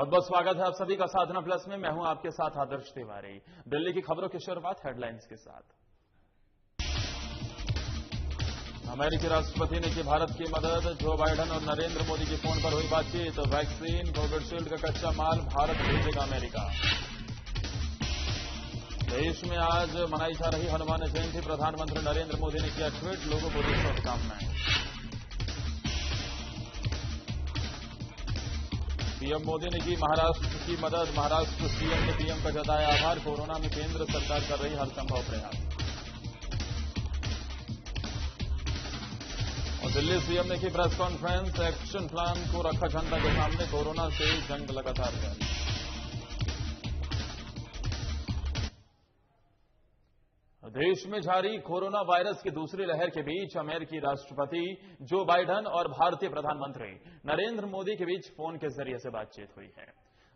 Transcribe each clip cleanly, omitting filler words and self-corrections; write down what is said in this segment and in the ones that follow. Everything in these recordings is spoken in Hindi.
बहुत बहुत स्वागत है आप सभी का साधना प्लस में। मैं हूं आपके साथ आदर्श तिवारी। दिल्ली की खबरों की शुरुआत हेडलाइंस के साथ। अमेरिकी राष्ट्रपति ने की भारत की मदद। जो बाइडेन और नरेंद्र मोदी की फोन पर हुई बातचीत। वैक्सीन कोविशील्ड का कच्चा माल भारत भेजेगा अमेरिका। देश में आज मनाई जा रही हनुमान जयंती। प्रधानमंत्री नरेंद्र मोदी ने किया ट्वीट, लोगों को दी शुभकामनाएं। पीएम मोदी ने की महाराष्ट्र की मदद। महाराष्ट्र सीएम ने पीएम का जताया आभार। कोरोना में केंद्र सरकार कर रही हर संभव प्रयास। और दिल्ली सीएम ने की प्रेस कॉन्फ्रेंस। एक्शन प्लान को रखा जनता के सामने। कोरोना से जंग लगातार जारी। देश में जारी कोरोना वायरस की दूसरी लहर के बीच अमेरिकी राष्ट्रपति जो बाइडेन और भारतीय प्रधानमंत्री नरेंद्र मोदी के बीच फोन के जरिए से बातचीत हुई है।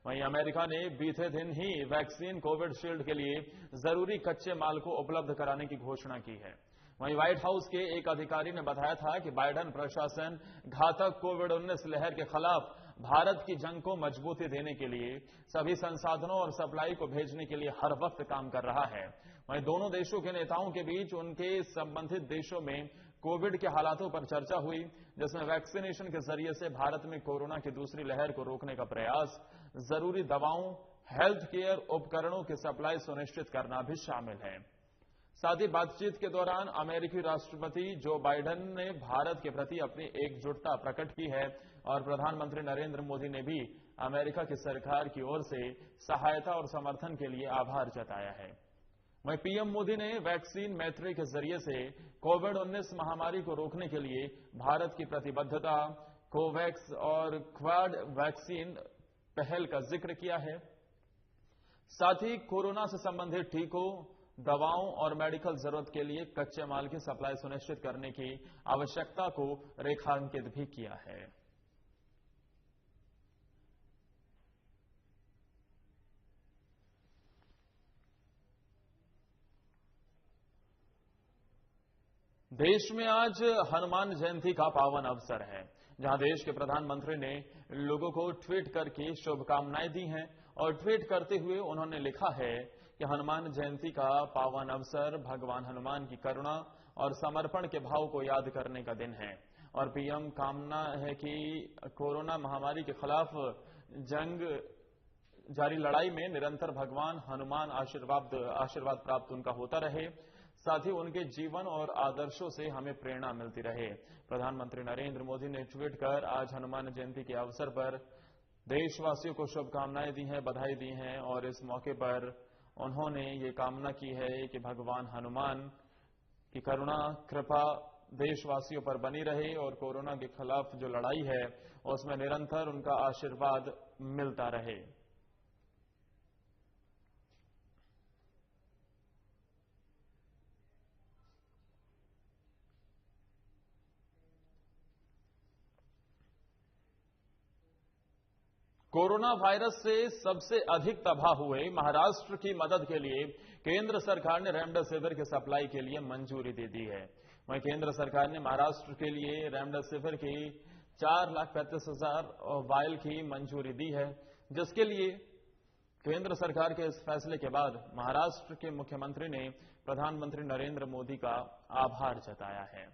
वहीं अमेरिका ने बीते दिन ही वैक्सीन कोविशील्ड के लिए जरूरी कच्चे माल को उपलब्ध कराने की घोषणा की है। वहीं व्हाइट हाउस के एक अधिकारी ने बताया था कि बाइडेन प्रशासन घातक कोविड-19 लहर के खिलाफ भारत की जंग को मजबूती देने के लिए सभी संसाधनों और सप्लाई को भेजने के लिए हर वक्त काम कर रहा है। वहीं दोनों देशों के नेताओं के बीच उनके संबंधित देशों में कोविड के हालातों पर चर्चा हुई, जिसमें वैक्सीनेशन के जरिए से भारत में कोरोना की दूसरी लहर को रोकने का प्रयास, जरूरी दवाओं, हेल्थ केयर उपकरणों की सप्लाई सुनिश्चित करना भी शामिल है। साथ ही बातचीत के दौरान अमेरिकी राष्ट्रपति जो बाइडेन ने भारत के प्रति अपनी एकजुटता प्रकट की है और प्रधानमंत्री नरेंद्र मोदी ने भी अमेरिका की सरकार की ओर से सहायता और समर्थन के लिए आभार जताया है। वहीं पीएम मोदी ने वैक्सीन मैत्री के जरिए से कोविड-19 महामारी को रोकने के लिए भारत की प्रतिबद्धता, कोवैक्स और क्वाड वैक्सीन पहल का जिक्र किया है। साथ ही कोरोना से संबंधित टीकों, दवाओं और मेडिकल जरूरत के लिए कच्चे माल की सप्लाई सुनिश्चित करने की आवश्यकता को रेखांकित भी किया है। देश में आज हनुमान जयंती का पावन अवसर है, जहां देश के प्रधानमंत्री ने लोगों को ट्वीट करके शुभकामनाएं दी हैं। और ट्वीट करते हुए उन्होंने लिखा है कि हनुमान जयंती का पावन अवसर भगवान हनुमान की करुणा और समर्पण के भाव को याद करने का दिन है। और पीएम कामना है कि कोरोना महामारी के खिलाफ जंग जारी लड़ाई में निरंतर भगवान हनुमान आशीर्वाद प्राप्त उनका होता रहे। साथ ही उनके जीवन और आदर्शों से हमें प्रेरणा मिलती रहे। प्रधानमंत्री नरेंद्र मोदी ने ट्वीट कर आज हनुमान जयंती के अवसर पर देशवासियों को शुभकामनाएं दी हैं, बधाई दी हैं। और इस मौके पर उन्होंने ये कामना की है कि भगवान हनुमान की करुणा कृपा देशवासियों पर बनी रहे और कोरोना के खिलाफ जो लड़ाई है उसमें निरंतर उनका आशीर्वाद मिलता रहे। कोरोना वायरस से सबसे अधिक तबाह हुए महाराष्ट्र की मदद के लिए केंद्र सरकार ने रेमडेसिविर की सप्लाई के लिए मंजूरी दे दी है। वहीं केंद्र सरकार ने महाराष्ट्र के लिए रेमडेसिविर की 4,35,000 वायल की मंजूरी दी है, जिसके लिए केंद्र सरकार के इस फैसले के बाद महाराष्ट्र के मुख्यमंत्री ने प्रधानमंत्री नरेंद्र मोदी का आभार जताया है।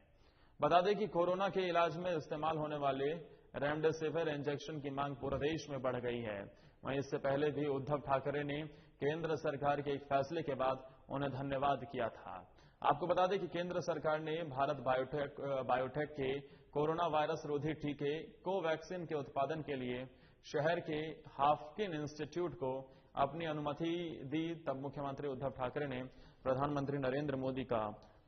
बता दें कि कोरोना के इलाज में इस्तेमाल होने वाले रेमडेसिविर इंजेक्शन की मांग पूरे देश में बढ़ गई है। वहीं इससे पहले भी उद्धव ठाकरे ने केंद्र सरकार के एक फैसले के बाद उन्हें धन्यवाद किया था। आपको बता दें कि केंद्र सरकार ने भारत बायोटेक के कोरोना वायरस रोधी टीके कोवैक्सीन के उत्पादन के लिए शहर के हाफकिन इंस्टीट्यूट को अपनी अनुमति दी। तब मुख्यमंत्री उद्धव ठाकरे ने प्रधानमंत्री नरेंद्र मोदी का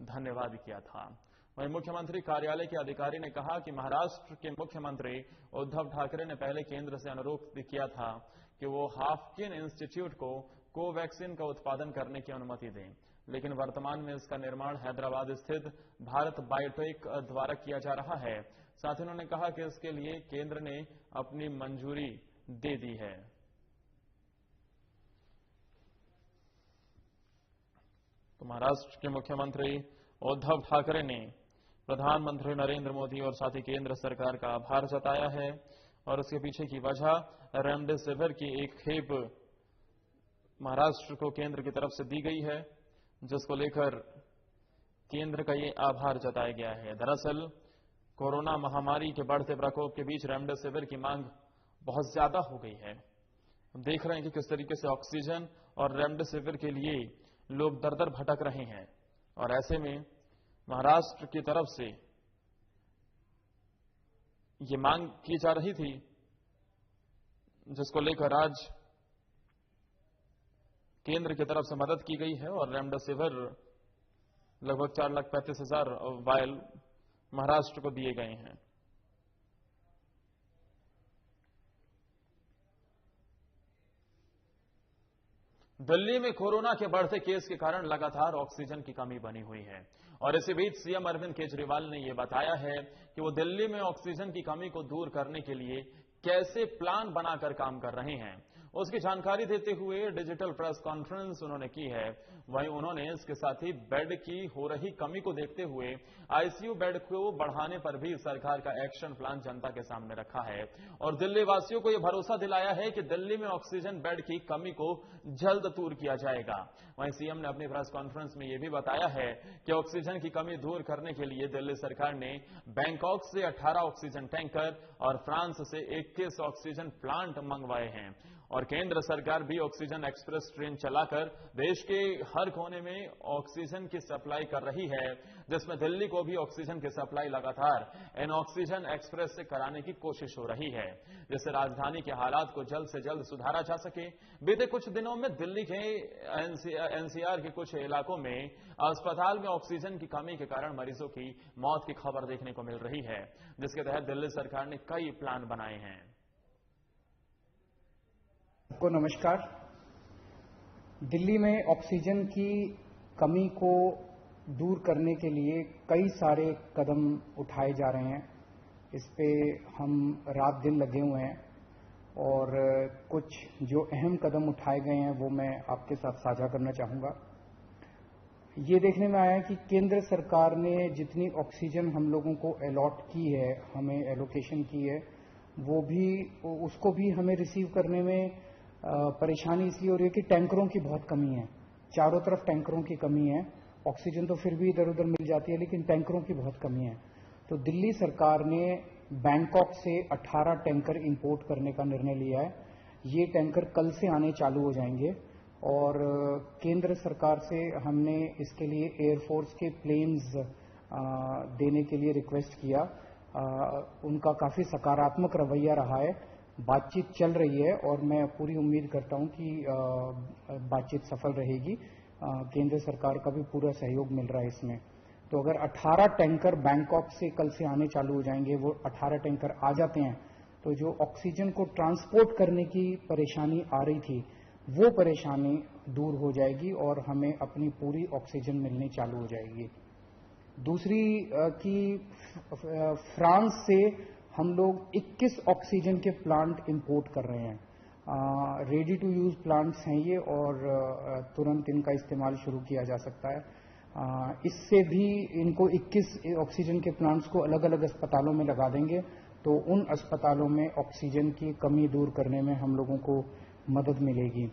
धन्यवाद किया था। वहीं मुख्यमंत्री कार्यालय के अधिकारी ने कहा कि महाराष्ट्र के मुख्यमंत्री उद्धव ठाकरे ने पहले केंद्र से अनुरोध किया था कि वो हाफकिन इंस्टीट्यूट को कोवैक्सीन का उत्पादन करने की अनुमति दें, लेकिन वर्तमान में इसका निर्माण हैदराबाद स्थित भारत बायोटेक द्वारा किया जा रहा है। साथ ही उन्होंने कहा कि इसके लिए केंद्र ने अपनी मंजूरी दे दी है। तो महाराष्ट्र के मुख्यमंत्री उद्धव ठाकरे ने प्रधानमंत्री नरेंद्र मोदी और साथ ही केंद्र सरकार का आभार जताया है और उसके पीछे की वजह रेमडेसिविर की एक खेप महाराष्ट्र को केंद्र की तरफ से दी गई है, जिसको लेकर केंद्र का ये आभार जताया गया है। दरअसल कोरोना महामारी के बढ़ते प्रकोप के बीच रेमडेसिविर की मांग बहुत ज्यादा हो गई है। हम देख रहे हैं कि किस तरीके से ऑक्सीजन और रेमडेसिविर के लिए लोग दर दर भटक रहे हैं, और ऐसे में महाराष्ट्र की तरफ से ये मांग की जा रही थी, जिसको लेकर आज केंद्र की तरफ से मदद की गई है और रेमडेसिविर लगभग 4,35,000 वायल महाराष्ट्र को दिए गए हैं। दिल्ली में कोरोना के बढ़ते केस के कारण लगातार ऑक्सीजन की कमी बनी हुई है, और इसी बीच सीएम अरविंद केजरीवाल ने यह बताया है कि वो दिल्ली में ऑक्सीजन की कमी को दूर करने के लिए कैसे प्लान बनाकर काम कर रहे हैं, उसकी जानकारी देते हुए डिजिटल प्रेस कॉन्फ्रेंस उन्होंने की है। वहीं उन्होंने इसके साथ ही बेड की हो रही कमी को देखते हुए आईसीयू बेड को बढ़ाने पर भी सरकार का एक्शन प्लान जनता के सामने रखा है, और दिल्ली वासियों को यह भरोसा दिलाया है कि दिल्ली में ऑक्सीजन बेड की कमी को जल्द दूर किया जाएगा। वहीं सीएम ने अपनी प्रेस कॉन्फ्रेंस में यह भी बताया है कि ऑक्सीजन की कमी दूर करने के लिए दिल्ली सरकार ने बैंकॉक से 18 ऑक्सीजन टैंकर और फ्रांस से 21 ऑक्सीजन प्लांट मंगवाए हैं, और केंद्र सरकार भी ऑक्सीजन एक्सप्रेस ट्रेन चलाकर देश के हर कोने में ऑक्सीजन की सप्लाई कर रही है, जिसमें दिल्ली को भी ऑक्सीजन की सप्लाई लगातार इन ऑक्सीजन एक्सप्रेस से कराने की कोशिश हो रही है, जिससे राजधानी के हालात को जल्द से जल्द सुधारा जा सके। बीते कुछ दिनों में दिल्ली के एनसीआर के कुछ इलाकों में अस्पताल में ऑक्सीजन की कमी के कारण मरीजों की मौत की खबर देखने को मिल रही है, जिसके तहत दिल्ली सरकार ने कई प्लान बनाए हैं। को नमस्कार। दिल्ली में ऑक्सीजन की कमी को दूर करने के लिए कई सारे कदम उठाए जा रहे हैं। इस पे हम रात दिन लगे हुए हैं, और कुछ जो अहम कदम उठाए गए हैं वो मैं आपके साथ साझा करना चाहूंगा। ये देखने में आया है कि केंद्र सरकार ने जितनी ऑक्सीजन हम लोगों को अलॉट की है, हमें एलोकेशन की है, वो भी उसको भी हमें रिसीव करने में परेशानी इसलिए हो रही है कि टैंकरों की बहुत कमी है। चारों तरफ टैंकरों की कमी है। ऑक्सीजन तो फिर भी इधर उधर मिल जाती है, लेकिन टैंकरों की बहुत कमी है। तो दिल्ली सरकार ने बैंकॉक से 18 टैंकर इंपोर्ट करने का निर्णय लिया है। ये टैंकर कल से आने चालू हो जाएंगे, और केंद्र सरकार से हमने इसके लिए एयरफोर्स के प्लेन्स देने के लिए रिक्वेस्ट किया। उनका काफी सकारात्मक रवैया रहा है। बातचीत चल रही है, और मैं पूरी उम्मीद करता हूं कि बातचीत सफल रहेगी। केंद्र सरकार का भी पूरा सहयोग मिल रहा है इसमें। तो अगर 18 टैंकर बैंकॉक से कल से आने चालू हो जाएंगे, वो 18 टैंकर आ जाते हैं, तो जो ऑक्सीजन को ट्रांसपोर्ट करने की परेशानी आ रही थी, वो परेशानी दूर हो जाएगी और हमें अपनी पूरी ऑक्सीजन मिलनी चालू हो जाएगी। दूसरी कि फ्रांस से हम लोग 21 ऑक्सीजन के प्लांट इंपोर्ट कर रहे हैं। रेडी टू यूज प्लांट्स हैं ये, और तुरंत इनका इस्तेमाल शुरू किया जा सकता है। इससे भी इनको 21 ऑक्सीजन के प्लांट्स को अलग अलग अस्पतालों में लगा देंगे, तो उन अस्पतालों में ऑक्सीजन की कमी दूर करने में हम लोगों को मदद मिलेगी।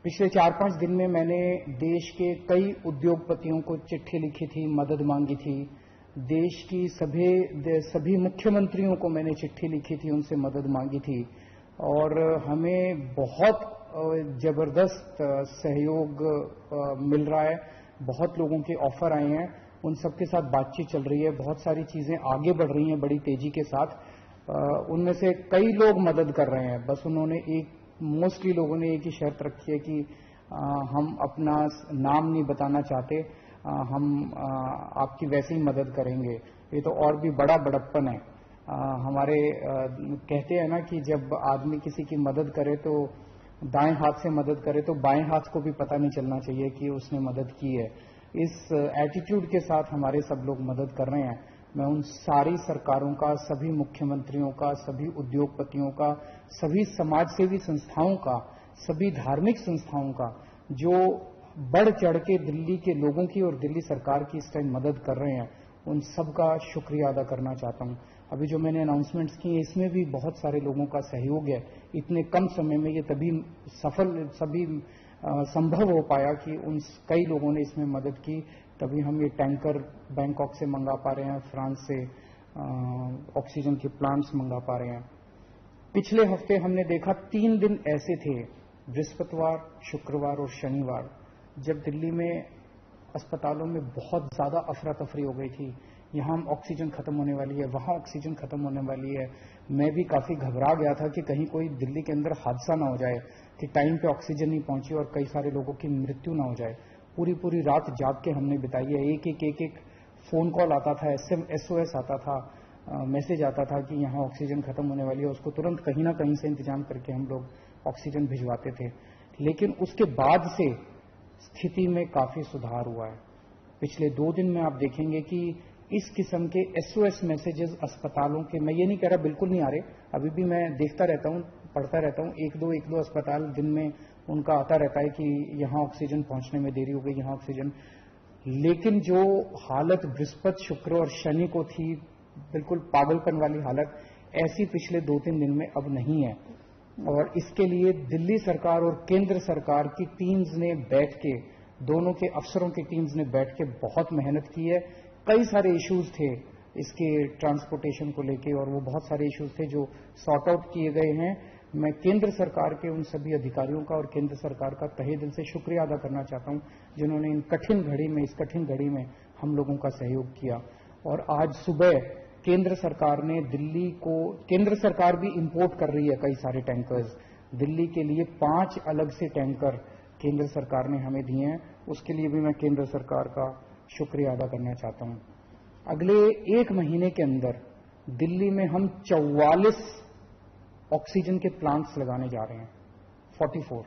पिछले 4-5 दिन में मैंने देश के कई उद्योगपतियों को चिट्ठी लिखी थी, मदद मांगी थी। देश की सभी मुख्यमंत्रियों को मैंने चिट्ठी लिखी थी, उनसे मदद मांगी थी, और हमें बहुत जबरदस्त सहयोग मिल रहा है। बहुत लोगों के ऑफर आए हैं, उन सबके साथ बातचीत चल रही है। बहुत सारी चीजें आगे बढ़ रही हैं बड़ी तेजी के साथ। उनमें से कई लोग मदद कर रहे हैं। बस उन्होंने मोस्टली लोगों ने एक ही शर्त रखी है कि हम अपना नाम नहीं बताना चाहते, हम आपकी वैसे ही मदद करेंगे। ये तो और भी बड़ा बड़प्पन है। हमारे कहते हैं ना कि जब आदमी किसी की मदद करे तो दाएं हाथ से मदद करे, तो बाएं हाथ को भी पता नहीं चलना चाहिए कि उसने मदद की है। इस एटीट्यूड के साथ हमारे सब लोग मदद कर रहे हैं। मैं उन सारी सरकारों का, सभी मुख्यमंत्रियों का, सभी उद्योगपतियों का, सभी समाजसेवी संस्थाओं का, सभी धार्मिक संस्थाओं का जो बढ़ चढ़ के दिल्ली के लोगों की और दिल्ली सरकार की इस टाइम मदद कर रहे हैं, उन सबका शुक्रिया अदा करना चाहता हूं। अभी जो मैंने अनाउंसमेंट्स की हैं इसमें भी बहुत सारे लोगों का सहयोग है। इतने कम समय में ये तभी संभव हो पाया कि उन कई लोगों ने इसमें मदद की, तभी हम ये टैंकर बैंकॉक से मंगा पा रहे हैं, फ्रांस से ऑक्सीजन के प्लांट्स मंगा पा रहे हैं। पिछले हफ्ते हमने देखा 3 दिन ऐसे थे, बृहस्पतिवार, शुक्रवार और शनिवार, जब दिल्ली में अस्पतालों में बहुत ज्यादा अफरा तफरी हो गई थी। यहां ऑक्सीजन खत्म होने वाली है, वहां ऑक्सीजन खत्म होने वाली है। मैं भी काफी घबरा गया था कि कहीं कोई दिल्ली के अंदर हादसा ना हो जाए कि टाइम पे ऑक्सीजन नहीं पहुंची और कई सारे लोगों की मृत्यु ना हो जाए। पूरी पूरी रात जाग के हमने बिताई है। एक फोन कॉल आता था, SOS आता था, मैसेज आता था कि यहां ऑक्सीजन खत्म होने वाली है। उसको तुरंत कहीं ना कहीं से इंतजाम करके हम लोग ऑक्सीजन भिजवाते थे। लेकिन उसके बाद से स्थिति में काफी सुधार हुआ है। पिछले 2 दिन में आप देखेंगे कि इस किस्म के SOS मैसेजेस अस्पतालों के, मैं ये नहीं कह रहा बिल्कुल नहीं आ रहे, अभी भी मैं देखता रहता हूं, पढ़ता रहता हूं, एक दो अस्पताल दिन में उनका आता रहता है कि यहां ऑक्सीजन पहुंचने में देरी हो गई, यहां ऑक्सीजन। लेकिन जो हालत बृहस्पति, शुक्र और शनि को थी, बिल्कुल पागलपन वाली हालत, ऐसी पिछले 2-3 दिन में अब नहीं है। और इसके लिए दिल्ली सरकार और केंद्र सरकार की टीम्स ने बैठ के, दोनों के अफसरों की टीम्स ने बैठ के बहुत मेहनत की है। कई सारे इश्यूज थे इसके ट्रांसपोर्टेशन को लेके और वो बहुत सारे इश्यूज थे जो सॉर्ट आउट किए गए हैं। मैं केंद्र सरकार के उन सभी अधिकारियों का और केंद्र सरकार का तहे दिल से शुक्रिया अदा करना चाहता हूं, जिन्होंने इस कठिन घड़ी में हम लोगों का सहयोग किया। और आज सुबह केंद्र सरकार ने केंद्र सरकार भी इंपोर्ट कर रही है कई सारे टैंकर्स। दिल्ली के लिए 5 अलग से टैंकर केंद्र सरकार ने हमें दिए हैं, उसके लिए भी मैं केंद्र सरकार का शुक्रिया अदा करना चाहता हूं। अगले 1 महीने के अंदर दिल्ली में हम 44 ऑक्सीजन के प्लांट्स लगाने जा रहे हैं, 44।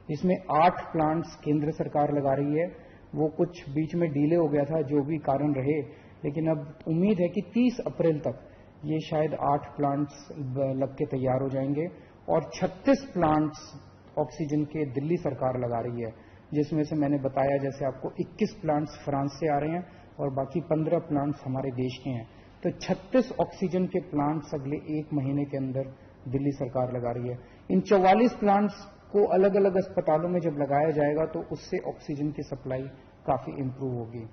इसमें 8 प्लांट्स केंद्र सरकार लगा रही है, वो कुछ बीच में डिले हो गया था, जो भी कारण रहे, लेकिन अब उम्मीद है कि 30 अप्रैल तक ये शायद 8 प्लांट्स लग के तैयार हो जाएंगे। और 36 प्लांट्स ऑक्सीजन के दिल्ली सरकार लगा रही है, जिसमें से मैंने बताया जैसे आपको 21 प्लांट्स फ्रांस से आ रहे हैं और बाकी 15 प्लांट्स हमारे देश के हैं। तो 36 ऑक्सीजन के प्लांट्स अगले 1 महीने के अंदर दिल्ली सरकार लगा रही है। इन 44 प्लांट्स को अलग अलग अस्पतालों में जब लगाया जाएगा तो उससे ऑक्सीजन की सप्लाई काफी इंप्रूव होगी।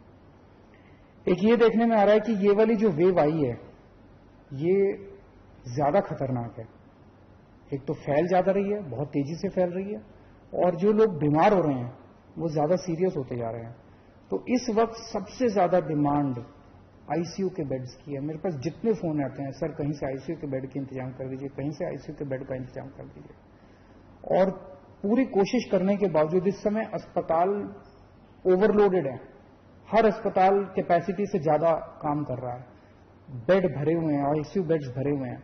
एक ये देखने में आ रहा है कि ये वाली जो वेव आई है ये ज्यादा खतरनाक है। एक तो फैल ज्यादा रही है, बहुत तेजी से फैल रही है, और जो लोग बीमार हो रहे हैं वो ज्यादा सीरियस होते जा रहे हैं। तो इस वक्त सबसे ज्यादा डिमांड आईसीयू के बेड्स की है। मेरे पास जितने फोन आते हैं, सर कहीं से आईसीयू के बेड का इंतजाम कर दीजिए, कहीं से आईसीयू के बेड का इंतजाम कर दीजिए। और पूरी कोशिश करने के बावजूद इस समय अस्पताल ओवरलोडेड है। हर अस्पताल कैपेसिटी से ज्यादा काम कर रहा है, बेड भरे हुए हैं, आईसीयू बेड्स भरे हुए हैं।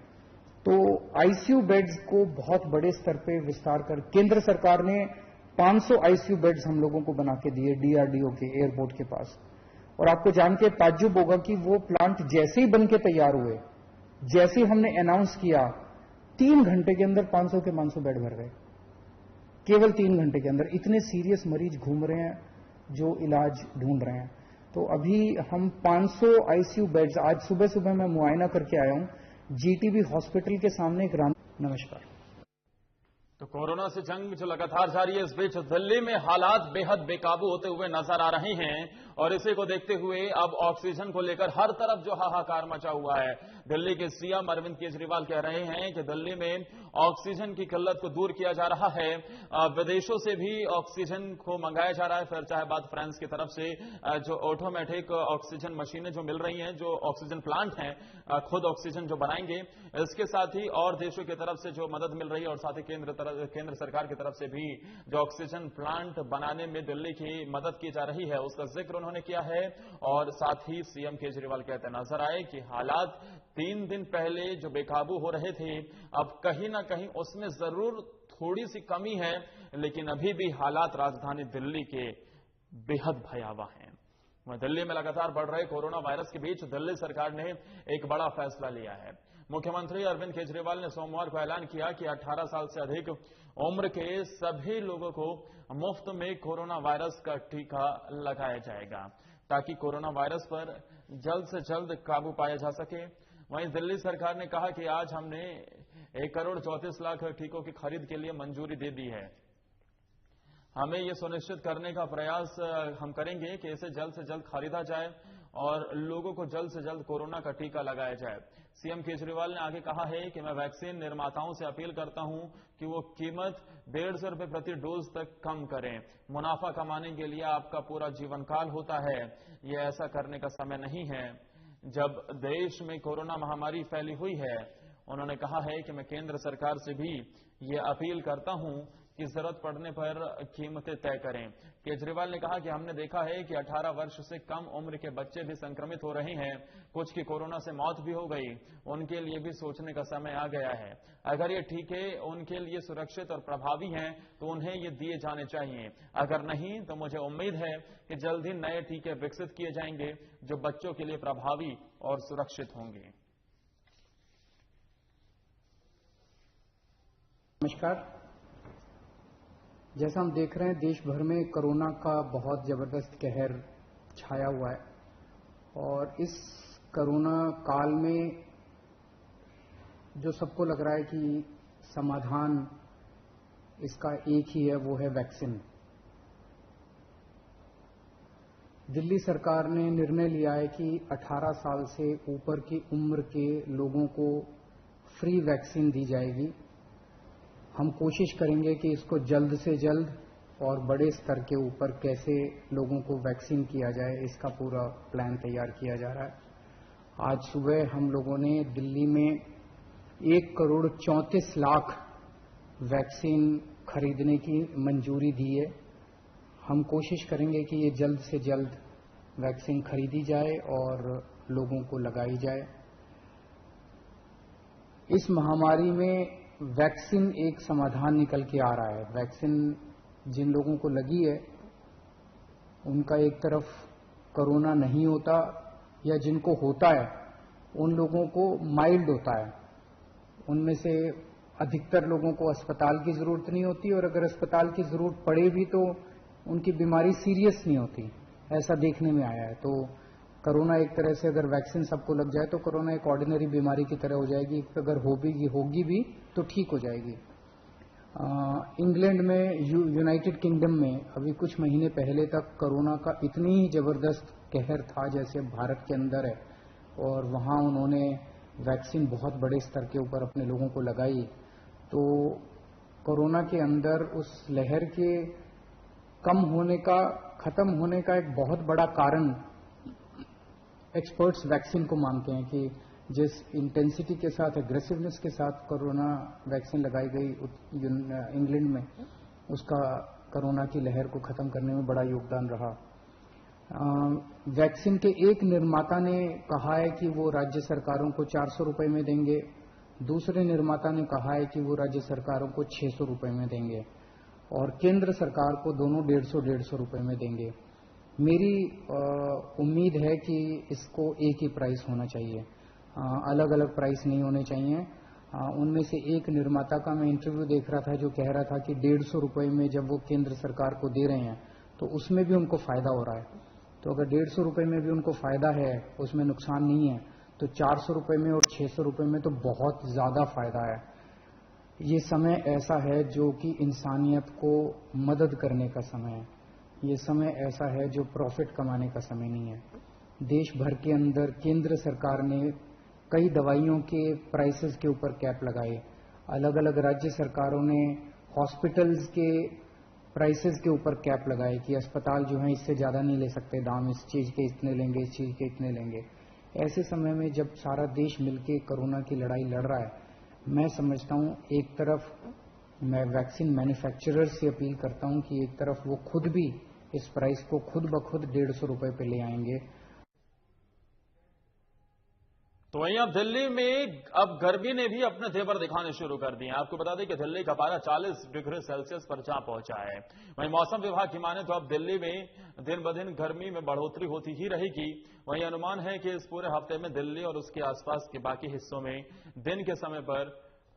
तो आईसीयू बेड्स को बहुत बड़े स्तर पे विस्तार कर केंद्र सरकार ने 500 आईसीयू बेड्स हम लोगों को बना के दिए DRDO के एयरपोर्ट के पास। और आपको जान के ताज्जुब होगा कि वो प्लांट जैसे ही बन के तैयार हुए, जैसे ही हमने अनाउंस किया, 3 घंटे के अंदर 500 के 500 बेड भर गए। केवल 3 घंटे के अंदर। इतने सीरियस मरीज घूम रहे हैं जो इलाज ढूंढ रहे हैं। तो अभी हम 500 आईसीयू बेड्स, आज सुबह सुबह मैं मुआयना करके आया हूं GTB हॉस्पिटल के सामने एक नमस्कार। तो कोरोना से जंग जो लगातार जारी है, इस बीच दिल्ली में हालात बेहद बेकाबू होते हुए नजर आ रहे हैं और इसी को देखते हुए अब ऑक्सीजन को लेकर हर तरफ जो हाहाकार मचा हुआ है। दिल्ली के CM अरविंद केजरीवाल कह रहे हैं कि दिल्ली में ऑक्सीजन की किल्लत को दूर किया जा रहा है, विदेशों से भी ऑक्सीजन को मंगाया जा रहा है। फिर चाहे बात फ्रांस की तरफ से जो ऑटोमेटिक ऑक्सीजन मशीनें जो मिल रही हैं, जो ऑक्सीजन प्लांट हैं, खुद ऑक्सीजन जो बनाएंगे, इसके साथ ही और देशों की तरफ से जो मदद मिल रही है और साथ ही केंद्र सरकार की तरफ से भी जो ऑक्सीजन प्लांट बनाने में दिल्ली की मदद की जा रही है, उसका जिक्र उन्होंने किया है। और साथ ही CM केजरीवाल कहते नजर आए कि हालात 3 दिन पहले जो बेकाबू हो रहे थे, अब कहीं ना कहीं उसमें जरूर थोड़ी सी कमी है, लेकिन अभी भी हालात राजधानी दिल्ली के बेहद भयावह हैं। दिल्ली में लगातार बढ़ रहे कोरोना वायरस के बीच दिल्ली सरकार ने एक बड़ा फैसला लिया है। मुख्यमंत्री अरविंद केजरीवाल ने सोमवार को ऐलान किया कि 18 साल से अधिक उम्र के सभी लोगों को मुफ्त में कोरोना वायरस का टीका लगाया जाएगा, ताकि कोरोना वायरस पर जल्द से जल्द काबू पाया जा सके। वहीं दिल्ली सरकार ने कहा कि आज हमने 1,34,00,000 टीकों की खरीद के लिए मंजूरी दे दी है। हमें यह सुनिश्चित करने का प्रयास हम करेंगे कि इसे जल्द से जल्द खरीदा जाए और लोगों को जल्द से जल्द कोरोना का टीका लगाया जाए। सीएम केजरीवाल ने आगे कहा है कि मैं वैक्सीन निर्माताओं से अपील करता हूं कि वो कीमत 150 रुपए प्रति डोज तक कम करें। मुनाफा कमाने के लिए आपका पूरा जीवन काल होता है, यह ऐसा करने का समय नहीं है जब देश में कोरोना महामारी फैली हुई है। उन्होंने कहा है कि मैं केंद्र सरकार से भी ये अपील करता हूं कि जरूरत पड़ने पर कीमतें तय करें। केजरीवाल ने कहा कि हमने देखा है कि 18 वर्ष से कम उम्र के बच्चे भी संक्रमित हो रहे हैं, कुछ की कोरोना से मौत भी हो गई। उनके लिए भी सोचने का समय आ गया है। अगर ये टीके उनके लिए सुरक्षित और प्रभावी हैं तो उन्हें ये दिए जाने चाहिए। अगर नहीं तो मुझे उम्मीद है कि जल्द ही नए टीके विकसित किए जाएंगे जो बच्चों के लिए प्रभावी और सुरक्षित होंगे। नमस्कार। जैसा हम देख रहे हैं, देश भर में कोरोना का बहुत जबरदस्त कहर छाया हुआ है और इस कोरोना काल में जो सबको लग रहा है कि समाधान इसका एक ही है, वो है वैक्सीन। दिल्ली सरकार ने निर्णय लिया है कि 18 साल से ऊपर की उम्र के लोगों को फ्री वैक्सीन दी जाएगी। हम कोशिश करेंगे कि इसको जल्द से जल्द और बड़े स्तर के ऊपर कैसे लोगों को वैक्सीन किया जाए, इसका पूरा प्लान तैयार किया जा रहा है। आज सुबह हम लोगों ने दिल्ली में 1,34,00,000 वैक्सीन खरीदने की मंजूरी दी है। हम कोशिश करेंगे कि ये जल्द से जल्द वैक्सीन खरीदी जाए और लोगों को लगाई जाए। इस महामारी में वैक्सीन एक समाधान निकल के आ रहा है। वैक्सीन जिन लोगों को लगी है उनका एक तरफ कोरोना नहीं होता, या जिनको होता है उन लोगों को माइल्ड होता है। उनमें से अधिकतर लोगों को अस्पताल की जरूरत नहीं होती, और अगर अस्पताल की जरूरत पड़े भी तो उनकी बीमारी सीरियस नहीं होती, ऐसा देखने में आया है। तो कोरोना एक तरह से अगर वैक्सीन सबको लग जाए तो कोरोना एक ऑर्डिनरी बीमारी की तरह हो जाएगी। अगर होगी भी तो ठीक हो जाएगी। इंग्लैंड में, यूनाइटेड किंगडम में अभी कुछ महीने पहले तक कोरोना का इतनी ही जबरदस्त कहर था जैसे भारत के अंदर है, और वहां उन्होंने वैक्सीन बहुत बड़े स्तर के ऊपर अपने लोगों को लगाई। तो कोरोना के अंदर उस लहर के खत्म होने का एक बहुत बड़ा कारण एक्सपर्ट्स वैक्सीन को मानते हैं कि जिस इंटेंसिटी के साथ, एग्रेसिवनेस के साथ कोरोना वैक्सीन लगाई गई इंग्लैंड में, उसका कोरोना की लहर को खत्म करने में बड़ा योगदान रहा। वैक्सीन के एक निर्माता ने कहा है कि वो राज्य सरकारों को 400 रुपए में देंगे, दूसरे निर्माता ने कहा है कि वो राज्य सरकारों को 600 रुपए में देंगे, और केंद्र सरकार को दोनों 150 रुपए में देंगे। मेरी उम्मीद है कि इसको एक ही प्राइस होना चाहिए, अलग अलग प्राइस नहीं होने चाहिए। उनमें से एक निर्माता का मैं इंटरव्यू देख रहा था जो कह रहा था कि 150 रुपए में जब वो केंद्र सरकार को दे रहे हैं तो उसमें भी उनको फायदा हो रहा है। तो अगर 150 रुपए में भी उनको फायदा है, उसमें नुकसान नहीं है, तो 400 रुपए में और 600 रुपए में तो बहुत ज्यादा फायदा है। ये समय ऐसा है जो कि इंसानियत को मदद करने का समय है। ये समय ऐसा है जो प्रॉफिट कमाने का समय नहीं है। देश भर के अंदर केंद्र सरकार ने कई दवाइयों के प्राइसेस के ऊपर कैप लगाए। अलग अलग राज्य सरकारों ने हॉस्पिटल्स के प्राइसेस के ऊपर कैप लगाए कि अस्पताल जो है इससे ज्यादा नहीं ले सकते दाम, इस चीज के इतने लेंगे, इस चीज के इतने लेंगे। ऐसे समय में जब सारा देश मिलकर कोरोना की लड़ाई लड़ रहा है, मैं समझता हूं एक तरफ मैं वैक्सीन मैन्युफैक्चरर से अपील करता हूं कि एक तरफ वो खुद भी इस प्राइस को खुद ब खुद 150 रुपए पे ले आएंगे। तो वहीं अब दिल्ली में अब गर्मी ने भी अपने तेवर दिखाने शुरू कर दिए। आपको बता दें कि दिल्ली का पारा 40 डिग्री सेल्सियस पर जा पहुंचा है। वहीं मौसम विभाग की माने तो अब दिल्ली में दिन ब दिन गर्मी में बढ़ोतरी होती ही रहेगी। वहीं अनुमान है कि इस पूरे हफ्ते में दिल्ली और उसके आसपास के बाकी हिस्सों में दिन के समय पर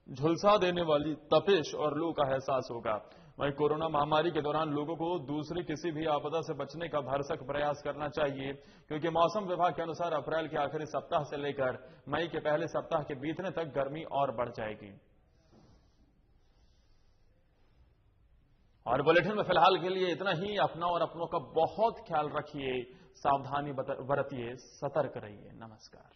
झुलसा देने वाली तपिश और लू का एहसास होगा। वहीं कोरोना महामारी के दौरान लोगों को दूसरी किसी भी आपदा से बचने का भरसक प्रयास करना चाहिए, क्योंकि मौसम विभाग के अनुसार अप्रैल के आखिरी सप्ताह से लेकर मई के पहले सप्ताह के बीतने तक गर्मी और बढ़ जाएगी। और बुलेटिन में फिलहाल के लिए इतना ही। अपना और अपनों का बहुत ख्याल रखिए, सावधानी बरतिए, सतर्क रहिए। नमस्कार।